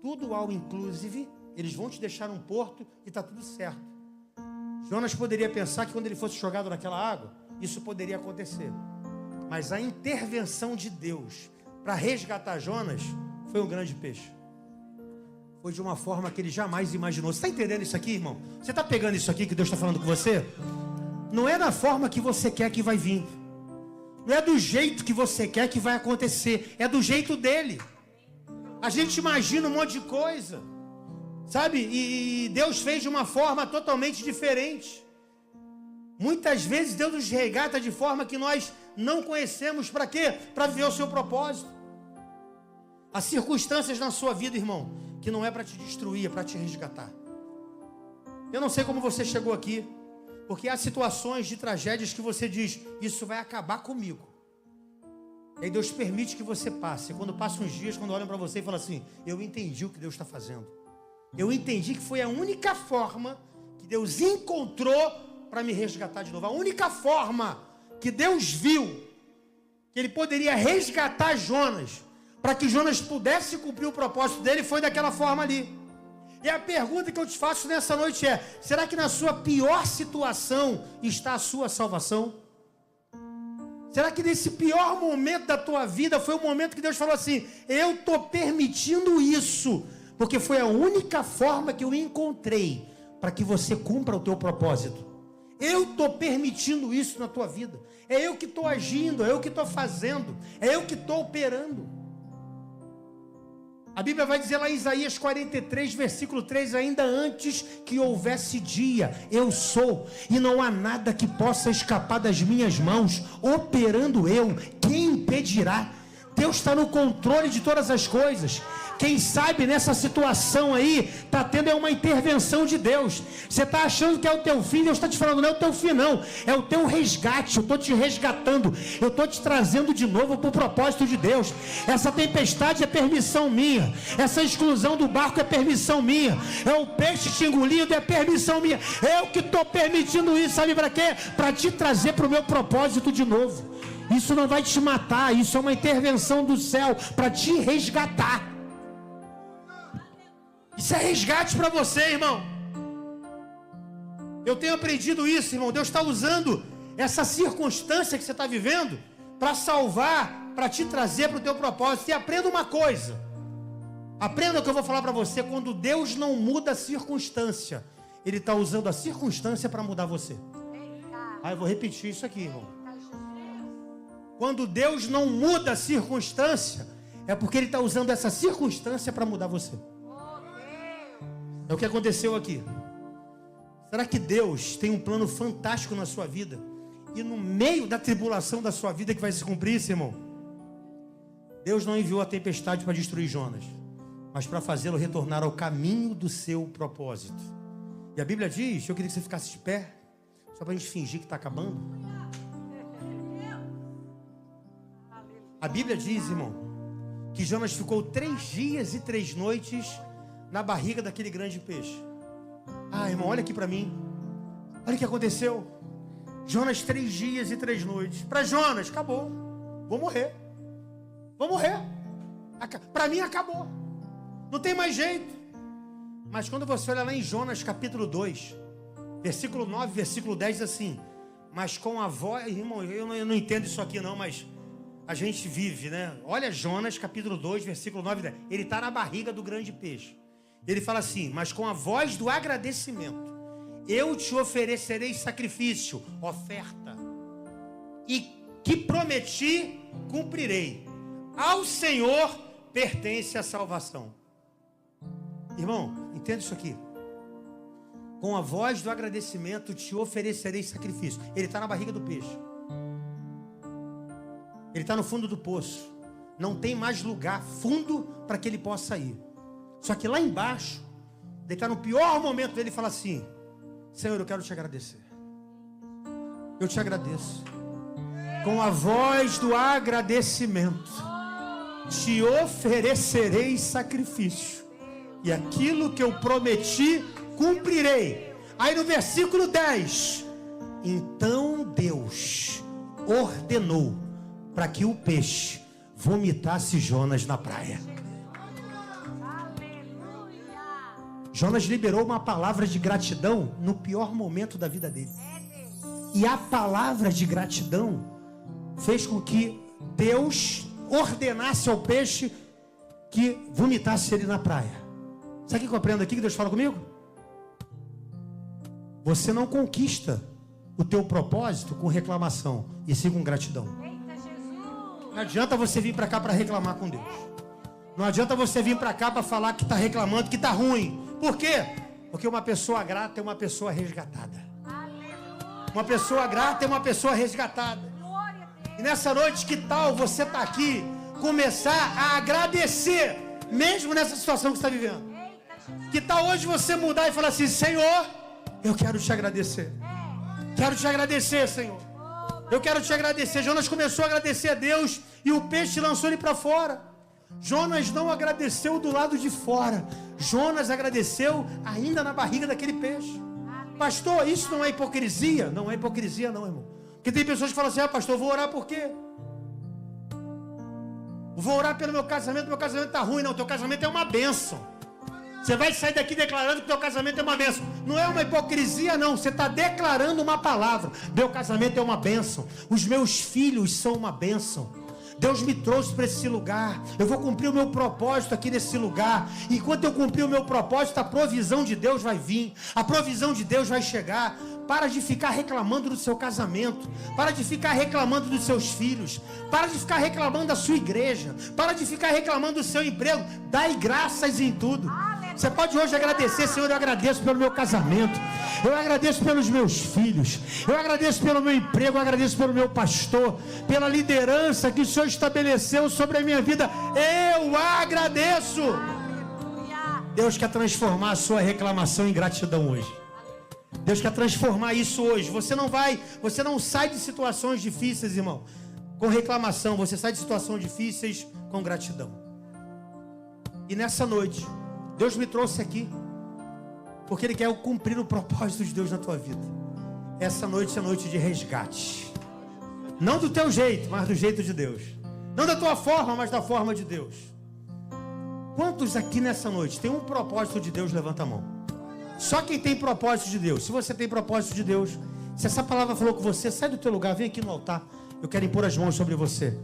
tudo all inclusive, eles vão te deixar num porto e está tudo certo. Jonas poderia pensar que quando ele fosse jogado naquela água, isso poderia acontecer. Mas a intervenção de Deus para resgatar Jonas foi um grande peixe. Foi de uma forma que ele jamais imaginou. Você está entendendo isso aqui, irmão? Você está pegando isso aqui que Deus está falando com você? Não é da forma que você quer que vai vir. Não é do jeito que você quer que vai acontecer. É do jeito dele. A gente imagina um monte de coisa. Sabe? E Deus fez de uma forma totalmente diferente. Muitas vezes Deus nos resgata de forma que nós não conhecemos. Para quê? Para viver o seu propósito. Há circunstâncias na sua vida, irmão, que não é para te destruir, é para te resgatar. Eu não sei como você chegou aqui, porque há situações de tragédias que você diz, isso vai acabar comigo. E aí Deus permite que você passe. E quando passa uns dias, quando olham para você e falam assim, eu entendi o que Deus está fazendo. Eu entendi que foi a única forma que Deus encontrou para me resgatar de novo. A única forma que Deus viu que Ele poderia resgatar Jonas, para que Jonas pudesse cumprir o propósito dele, foi daquela forma ali. E a pergunta que eu te faço nessa noite é, será que na sua pior situação está a sua salvação? Será que nesse pior momento da tua vida foi o momento que Deus falou assim, eu estou permitindo isso, porque foi a única forma que eu encontrei para que você cumpra o teu propósito. Eu estou permitindo isso na tua vida. É eu que estou agindo, é eu que estou fazendo, é eu que estou operando. A Bíblia vai dizer lá em Isaías 43, versículo 3, ainda antes que houvesse dia, eu sou, e não há nada que possa escapar das minhas mãos, operando eu, quem impedirá? Deus está no controle de todas as coisas. Quem sabe nessa situação aí, está tendo uma intervenção de Deus. Você está achando que é o teu fim, Deus está te falando, não é o teu fim não, é o teu resgate, eu estou te resgatando, eu estou te trazendo de novo para o propósito de Deus. Essa tempestade é permissão minha, essa exclusão do barco é permissão minha, é o peixe te engolindo, é permissão minha, eu que estou permitindo isso, sabe para quê? Para te trazer para o meu propósito de novo. Isso não vai te matar, isso é uma intervenção do céu para te resgatar. Isso é resgate para você, irmão. Eu tenho aprendido isso, irmão. Deus está usando essa circunstância que você está vivendo para salvar, para te trazer para o teu propósito. E aprenda uma coisa. Aprenda o que eu vou falar para você. Quando Deus não muda a circunstância, Ele está usando a circunstância para mudar você. Eu vou repetir isso aqui, irmão. Quando Deus não muda a circunstância, é porque Ele está usando essa circunstância para mudar você. É o que aconteceu aqui. Será que Deus tem um plano fantástico na sua vida? E no meio da tribulação da sua vida que vai se cumprir isso, irmão? Deus não enviou a tempestade para destruir Jonas, mas para fazê-lo retornar ao caminho do seu propósito. E a Bíblia diz, eu queria que você ficasse de pé, só para a gente fingir que está acabando. A Bíblia diz, irmão, que Jonas ficou 3 dias e 3 noites na barriga daquele grande peixe. Irmão, olha aqui para mim. Olha o que aconteceu. Jonas 3 dias e 3 noites. Para Jonas, acabou. Vou morrer. Vou morrer. Para mim acabou. Não tem mais jeito. Mas quando você olha lá em Jonas capítulo 2, versículo 9, versículo 10, diz assim, mas com a voz, irmão, eu não entendo isso aqui não, mas a gente vive, né? Olha Jonas capítulo 2, versículo 9 e 10. Ele está na barriga do grande peixe. Ele fala assim, mas com a voz do agradecimento, eu te oferecerei sacrifício, oferta, e que prometi, cumprirei. Ao Senhor pertence a salvação. Irmão, entenda isso aqui. Com a voz do agradecimento, te oferecerei sacrifício. Ele está na barriga do peixe. Ele está no fundo do poço. Não tem mais lugar fundo para que ele possa ir. Só que lá embaixo, ele está no pior momento dele e fala assim, Senhor, eu quero te agradecer. Eu te agradeço. Com a voz do agradecimento, te oferecerei sacrifício. E aquilo que eu prometi, cumprirei. Aí no versículo 10, então Deus ordenou para que o peixe vomitasse Jonas na praia. Jonas liberou uma palavra de gratidão no pior momento da vida dele. E a palavra de gratidão fez com que Deus ordenasse ao peixe que vomitasse ele na praia. Sabe o que eu aprendo aqui que Deus fala comigo? Você não conquista o teu propósito com reclamação, e sim com gratidão. Não adianta você vir para cá para reclamar com Deus. Não adianta você vir para cá para falar que está reclamando, que está ruim. Por quê? Porque uma pessoa grata é uma pessoa resgatada. Uma pessoa grata é uma pessoa resgatada. E nessa noite, que tal você estar aqui, começar a agradecer, mesmo nessa situação que você está vivendo? Que tal hoje você mudar e falar assim, Senhor, Eu quero te agradecer. Quero te agradecer, Senhor. Eu quero te agradecer. Jonas começou a agradecer a Deus e o peixe lançou ele para fora. Jonas não agradeceu do lado de fora. Jonas agradeceu ainda na barriga daquele peixe. Pastor, isso não é hipocrisia? Não é hipocrisia não, irmão. Porque tem pessoas que falam assim, pastor, vou orar por quê? Vou orar pelo meu casamento está ruim. Não, teu casamento é uma bênção. Você vai sair daqui declarando que teu casamento é uma bênção. Não é uma hipocrisia não, você está declarando uma palavra. Meu casamento é uma bênção. Os meus filhos são uma bênção. Deus me trouxe para esse lugar. Eu vou cumprir o meu propósito aqui nesse lugar. Enquanto eu cumprir o meu propósito, a provisão de Deus vai vir. A provisão de Deus vai chegar. Para de ficar reclamando do seu casamento. Para de ficar reclamando dos seus filhos. Para de ficar reclamando da sua igreja. Para de ficar reclamando do seu emprego. Dai graças em tudo. Você pode hoje agradecer, Senhor, eu agradeço pelo meu casamento. Eu agradeço pelos meus filhos. Eu agradeço pelo meu emprego. Eu agradeço pelo meu pastor. Pela liderança que o Senhor estabeleceu sobre a minha vida. Eu agradeço. Deus quer transformar a sua reclamação em gratidão hoje. Deus quer transformar isso hoje. Você não sai de situações difíceis, irmão, com reclamação. Você sai de situações difíceis com gratidão. E nessa noite, Deus me trouxe aqui porque Ele quer cumprir o propósito de Deus na tua vida. Essa noite é noite de resgate. Não do teu jeito, mas do jeito de Deus. Não da tua forma, mas da forma de Deus. Quantos aqui nessa noite tem um propósito de Deus? Levanta a mão. Só quem tem propósito de Deus. Se você tem propósito de Deus, se essa palavra falou com você, sai do teu lugar, vem aqui no altar. Eu quero impor as mãos sobre você.